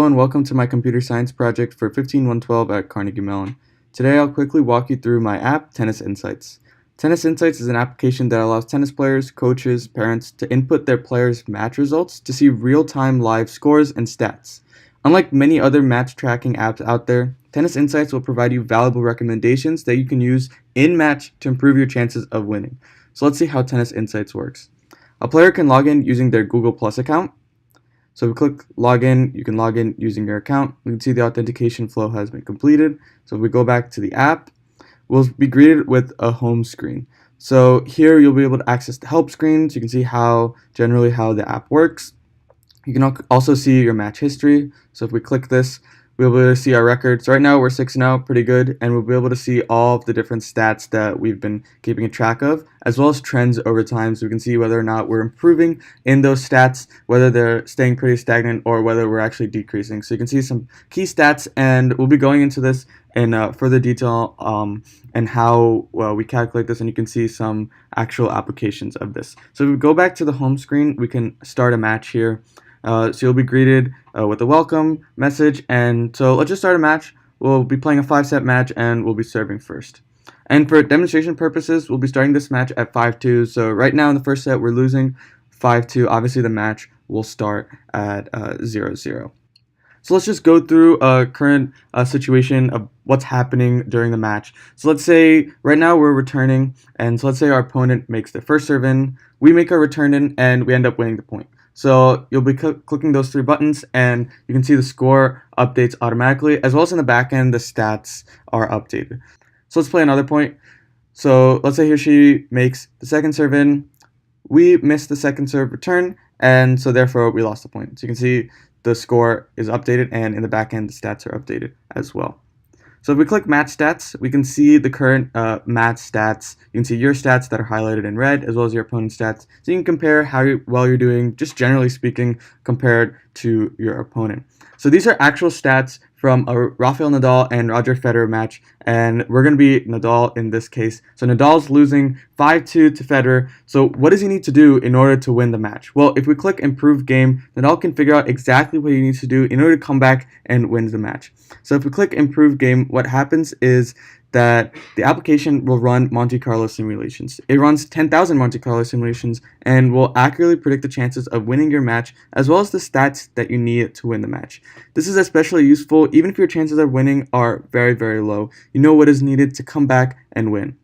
everyone, welcome to my computer science project for 15112 at Carnegie Mellon. Today I'll quickly walk you through my app, Tennis Insights. Tennis Insights is an application that allows tennis players, coaches, parents to input their players' match results to see real-time live scores and stats. Unlike many other match tracking apps out there, Tennis Insights will provide you valuable recommendations that you can use in-match to improve your chances of winning. So let's see how Tennis Insights works. A player can log in using their Google Plus account. So if we click login, you can log in using your account. We can see the authentication flow has been completed. So if we go back to the app, we'll be greeted with a home screen. So here you'll be able to access the help screen, so you can see generally how the app works. You can also see your match history. So if we click this, we'll be able to see our record. So right now we're 6-0, pretty good, and we'll be able to see all of the different stats that we've been keeping a track of, as well as trends over time, so we can see whether or not we're improving in those stats, whether they're staying pretty stagnant, or whether we're actually decreasing. So you can see some key stats, and we'll be going into this in further detail and how we calculate this, and you can see some actual applications of this. So if we go back to the home screen, we can start a match here. So you'll be greeted with a welcome message, and so let's just start a match. We'll be playing a 5-set match, and we'll be serving first. And for demonstration purposes, we'll be starting this match at 5-2. So right now in the first set, we're losing 5-2. Obviously, the match will start at 0-0. So let's just go through a current situation of what's happening during the match. So let's say right now we're returning, and so let's say our opponent makes their first serve in, we make our return in, and we end up winning the point. So you'll be clicking those 3 buttons, and you can see the score updates automatically, as well as in the back end, the stats are updated. So let's play another point. So let's say here she makes the second serve in, we missed the second serve return, and so therefore we lost the point. So you can see the score is updated, and in the back end, the stats are updated as well. So if we click match stats, we can see the current match stats. You can see your stats that are highlighted in red, as well as your opponent's stats. So you can compare how well you're doing, just generally speaking, compared to your opponent. So these are actual stats from a Rafael Nadal and Roger Federer match, and we're going to be Nadal in this case. So Nadal's losing 5-2 to Federer. So what does he need to do in order to win the match? Well, if we click improve game, Nadal can figure out exactly what he needs to do in order to come back and win the match. So if we click improve game, what happens is that the application will run Monte Carlo simulations. It runs 10,000 Monte Carlo simulations and will accurately predict the chances of winning your match, as well as the stats that you need to win the match. This is especially useful even if your chances of winning are very, very low. You know what is needed to come back and win.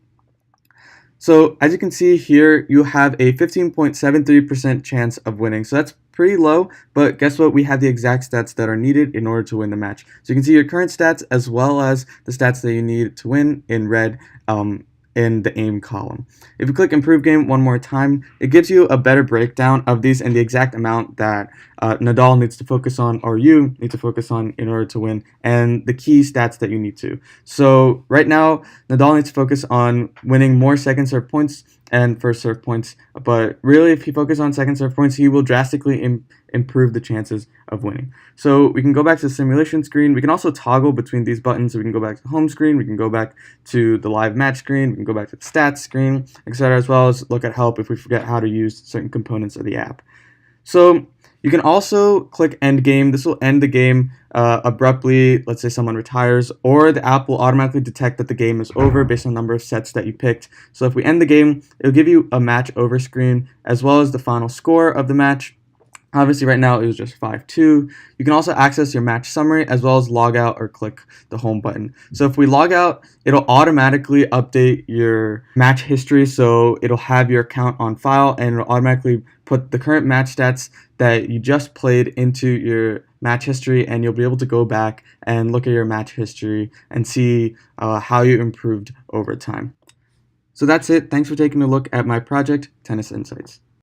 So as you can see here, you have a 15.73% chance of winning. So that's pretty low, but guess what? We have the exact stats that are needed in order to win the match. So you can see your current stats as well as the stats that you need to win in red in the aim column. If you click improve game one more time, it gives you a better breakdown of these and the exact amount that Nadal needs to focus on, or you need to focus on, in order to win, and the key stats that you need to. So right now, Nadal needs to focus on winning more second serve points and first serve points, but really if he focuses on second serve points, he will drastically improve the chances of winning. So we can go back to the simulation screen. We can also toggle between these buttons. So we can go back to the home screen, we can go back to the live match screen, we can go back to the stats screen, etc., as well as look at help if we forget how to use certain components of the app. So you can also click end game. This will end the game abruptly. Let's say someone retires, or the app will automatically detect that the game is over based on the number of sets that you picked. So if we end the game, it'll give you a match over screen, as well as the final score of the match. Obviously right now it was just 5-2. You can also access your match summary, as well as log out or click the home button. So if we log out, it'll automatically update your match history, so it'll have your account on file, and it'll automatically put the current match stats that you just played into your match history, and you'll be able to go back and look at your match history and see how you improved over time. So that's it. Thanks for taking a look at my project, Tennis Insights.